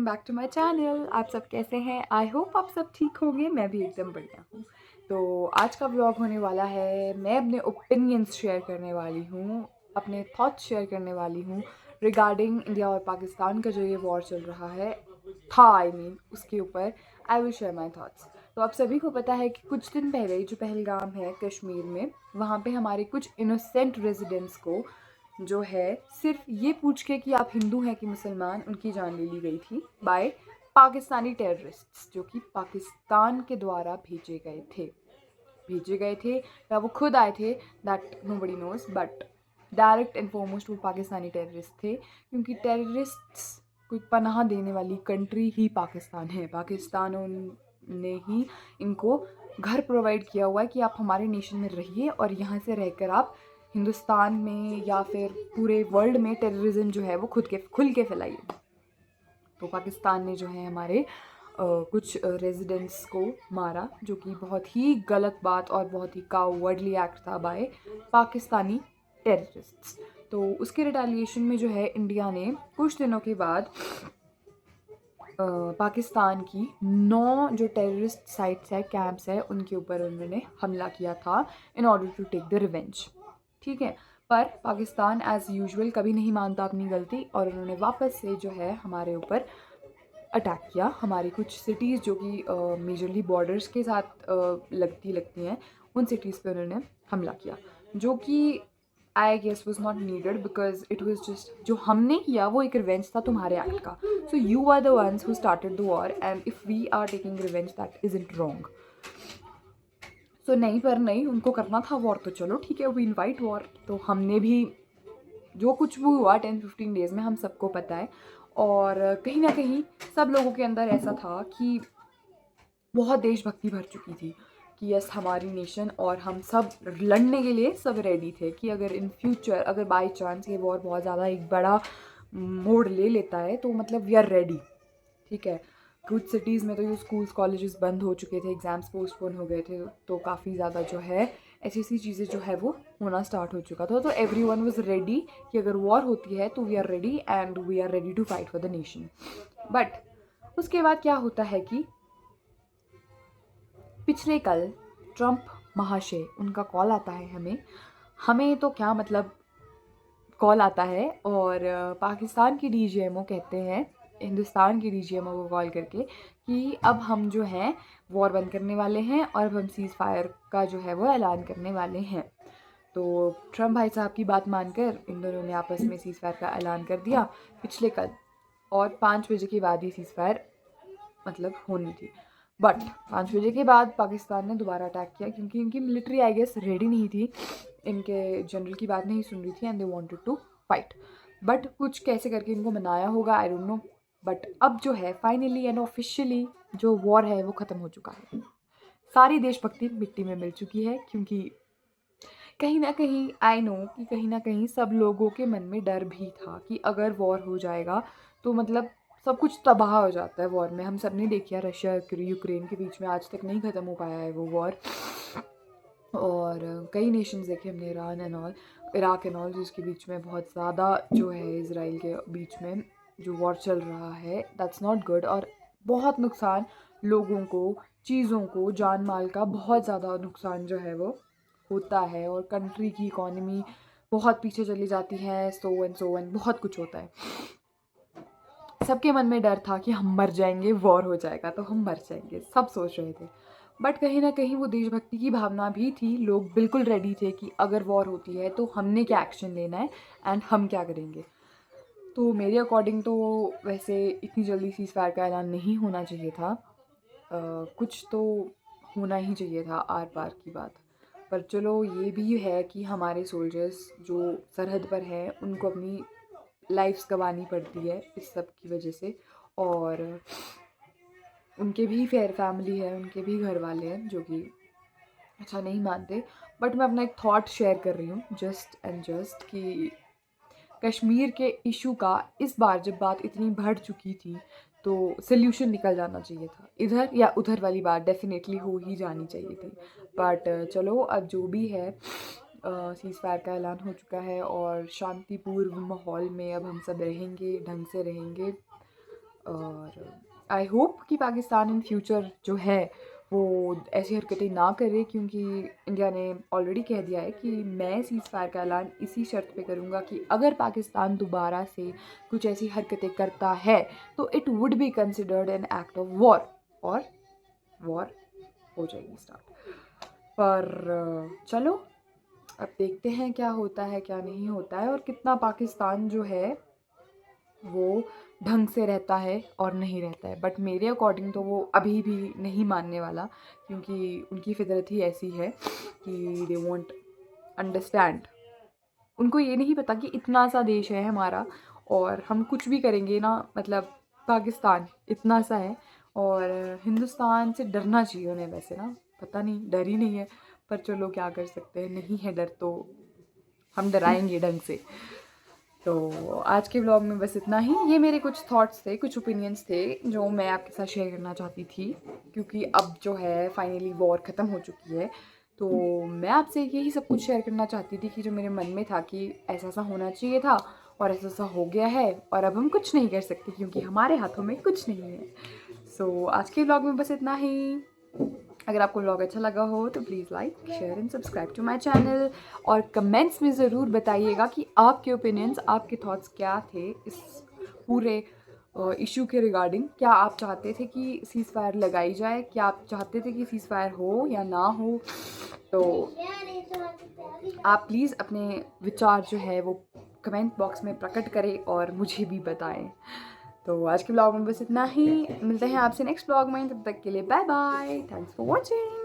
Back to my channel. आप सब कैसे हैं? आई होप आप सब ठीक होंगे। मैं भी एकदम बढ़िया हूँ। तो आज का व्लॉग होने वाला है, मैं अपने ओपिनियंस शेयर करने वाली हूँ, अपने थॉट्स शेयर करने वाली हूँ रिगार्डिंग इंडिया और पाकिस्तान का जो ये वॉर चल रहा है उसके ऊपर I will share my thoughts. तो आप सभी को पता है कि कुछ दिन पहले जो पहलगाम है कश्मीर में, वहाँ पे हमारे कुछ इनोसेंट रेजिडेंट्स को जो है सिर्फ ये पूछ के कि आप हिंदू हैं कि मुसलमान, उनकी जान ले ली गई थी बाय पाकिस्तानी टेररिस्ट्स, जो कि पाकिस्तान के द्वारा भेजे गए थे या वो खुद आए थे, that nobody knows, but direct and foremost वो पाकिस्तानी टेररिस्ट थे, क्योंकि टेररिस्ट्स को पनाह देने वाली कंट्री ही पाकिस्तान है। पाकिस्तान ने ही इनको घर प्रोवाइड किया हुआ है कि आप हमारे नेशन में रहिए और यहाँ से रहकर आप हिंदुस्तान में या फिर पूरे वर्ल्ड में टेररिज्म जो है वो खुल के फैलाइए। तो पाकिस्तान ने जो है हमारे कुछ रेजिडेंट्स को मारा, जो कि बहुत ही गलत बात और बहुत ही कावर्डली एक्ट था बाय पाकिस्तानी टेररिस्ट्स। तो उसके रिटेलिएशन में जो है इंडिया ने कुछ दिनों के बाद पाकिस्तान की 9 जो टेररिस्ट साइट्स है, कैंप्स है, उनके ऊपर उन्होंने हमला किया था in order to take the revenge. ठीक है, पर पाकिस्तान एज़ यूजुअल कभी नहीं मानता अपनी गलती और उन्होंने वापस से जो है हमारे ऊपर अटैक किया। हमारी कुछ सिटीज़ जो कि मेजरली बॉर्डर्स के साथ लगती हैं, उन सिटीज़ पे उन्होंने हमला किया, जो कि I guess was not needed, because it was just जो हमने किया वो एक रिवेंज था तुम्हारे एक्ट का। So you are the ones who started the war and if we are taking revenge that is it wrong. So नहीं, पर नहीं, उनको करना था वॉर तो चलो ठीक है, वी इनवाइट वॉर। तो हमने भी जो कुछ भी हुआ 10-15 डेज़ में हम सबको पता है, और कहीं ना कहीं सब लोगों के अंदर ऐसा था कि बहुत देशभक्ति भर चुकी थी कि यस हमारी नेशन, और हम सब लड़ने के लिए सब रेडी थे कि अगर इन फ्यूचर अगर बाई चांस ये वॉर बहुत ज़्यादा एक बड़ा मोड़ ले लेता है तो मतलब वी आर रेडी। ठीक है, कुछ सिटीज़ में तो ये स्कूल्स कॉलेजेस बंद हो चुके थे, एग्ज़ाम्स पोस्टपोन हो गए थे, तो काफ़ी ज़्यादा जो है ऐसी ऐसी चीज़ें जो है वो होना स्टार्ट हो चुका था। तो एवरी वन वॉज रेडी कि अगर वॉर होती है तो we are ready and we are ready to fight for the nation. But उसके बाद क्या होता है कि पिछले कल ट्रंप महाशय, उनका कॉल आता है हमें तो क्या मतलब कॉल आता है, और पाकिस्तान की डीजीएमओ कहते हैं हिंदुस्तान की डीजीएमओ को कॉल करके कि अब हम जो हैं वॉर बंद करने वाले हैं और अब हम सीज़ फायर का जो है वो ऐलान करने वाले हैं। तो ट्रंप भाई साहब की बात मानकर इन दोनों ने आपस में सीज़ फायर का ऐलान कर दिया पिछले कल, और 5 बजे के बाद ही सीज़ फायर मतलब होनी थी। बट 5 बजे के बाद पाकिस्तान ने दोबारा अटैक किया, क्योंकि इनकी मिलिट्री आई गेस रेडी नहीं थी, इनके जनरल की बात नहीं सुन रही थी and they wanted to fight. But कुछ कैसे करके इनको मनाया होगा, आई डोंट नो। बट अब जो है फाइनली एंड ऑफिशियली जो वॉर है वो ख़त्म हो चुका है। सारी देशभक्ति मिट्टी में मिल चुकी है, क्योंकि कहीं ना कहीं आई नो कि कहीं ना कहीं सब लोगों के मन में डर भी था कि अगर वॉर हो जाएगा तो मतलब सब कुछ तबाह हो जाता है वॉर में। हम सब ने देखा रशिया यूक्रेन के बीच में आज तक नहीं ख़त्म हो पाया है वो वॉर, और कई नेशंस देखे हमने, Iran and all, Iraq and all, जिसके बीच में बहुत ज़्यादा जो है इसराइल के बीच में जो वॉर चल रहा है, दैट्स नॉट गुड। और बहुत नुकसान लोगों को, चीज़ों को, जान माल का बहुत ज़्यादा नुकसान जो है वो होता है, और कंट्री की इकॉनमी बहुत पीछे चली जाती है, सो एंड बहुत कुछ होता है। सबके मन में डर था कि हम मर जाएंगे, वॉर हो जाएगा तो हम मर जाएंगे, सब सोच रहे थे। बट कहीं ना कहीं वो देशभक्ति की भावना भी थी, लोग बिल्कुल रेडी थे कि अगर वॉर होती है तो हमने क्या एक्शन लेना है एंड हम क्या करेंगे। तो मेरे अकॉर्डिंग तो वैसे इतनी जल्दी सीज़ फायर का ऐलान नहीं होना चाहिए था, कुछ तो होना ही चाहिए था, आर पार की बात। पर चलो ये भी है कि हमारे सोल्जर्स जो सरहद पर हैं उनको अपनी लाइफ्स गंवानी पड़ती है इस सब की वजह से, और उनके भी फैमिली है, उनके भी घर वाले हैं जो कि अच्छा नहीं मानते। बट मैं अपना एक थॉट शेयर कर रही हूँ जस्ट एंड जस्ट कि कश्मीर के इशू का इस बार जब बात इतनी बढ़ चुकी थी तो सल्यूशन निकल जाना चाहिए था, इधर या उधर वाली बात डेफिनेटली हो ही जानी चाहिए थी। बट चलो अब जो भी है, सीज़ फायर का ऐलान हो चुका है और शांतिपूर्ण माहौल में अब हम सब रहेंगे, ढंग से रहेंगे। और आई होप कि पाकिस्तान इन फ्यूचर जो है वो ऐसी हरकतें ना करे, क्योंकि इंडिया ने ऑलरेडी कह दिया है कि मैं सीज़ फायर का ऐलान इसी शर्त पे करूँगा कि अगर पाकिस्तान दोबारा से कुछ ऐसी हरकतें करता है तो it would be considered an act of war, और वॉर हो जाएगी स्टार्ट। पर चलो अब देखते हैं क्या होता है क्या नहीं होता है, और कितना पाकिस्तान जो है वो ढंग से रहता है और नहीं रहता है। बट मेरे अकॉर्डिंग तो वो अभी भी नहीं मानने वाला, क्योंकि उनकी फितरत ही ऐसी है कि दे वोंट अंडरस्टैंड। उनको ये नहीं पता कि इतना सा देश है हमारा और हम कुछ भी करेंगे ना, मतलब पाकिस्तान इतना सा है, और हिंदुस्तान से डरना चाहिए उन्हें। वैसे ना पता नहीं, डर ही नहीं है, पर चलो क्या कर सकते हैं, नहीं है डर तो हम डराएंगे ढंग से। तो आज के व्लॉग में बस इतना ही। ये मेरे कुछ थॉट्स थे, कुछ ओपिनियंस थे जो मैं आपके साथ शेयर करना चाहती थी, क्योंकि अब जो है फाइनली वॉर ख़त्म हो चुकी है। तो मैं आपसे यही सब कुछ शेयर करना चाहती थी कि जो मेरे मन में था कि ऐसा ऐसा होना चाहिए था और ऐसा ऐसा हो गया है, और अब हम कुछ नहीं कर सकते क्योंकि हमारे हाथों में कुछ नहीं है। सो आज के व्लॉग में बस इतना ही। अगर आपको व्लॉग अच्छा लगा हो तो please like share and subscribe to my channel, और कमेंट्स में ज़रूर बताइएगा कि आपके ओपिनियंस, आपके थॉट्स क्या थे इस पूरे इशू के रिगार्डिंग। क्या आप चाहते थे कि सीज़ फायर लगाई जाए, क्या आप चाहते थे कि सीज़ फायर हो या ना हो? तो आप प्लीज़ अपने विचार जो है वो कमेंट बॉक्स में प्रकट करें और मुझे भी बताएं। तो आज के ब्लॉग में बस इतना ही। मिलते हैं आपसे नेक्स्ट ब्लॉग में, तब तक के लिए bye bye, thanks for watching.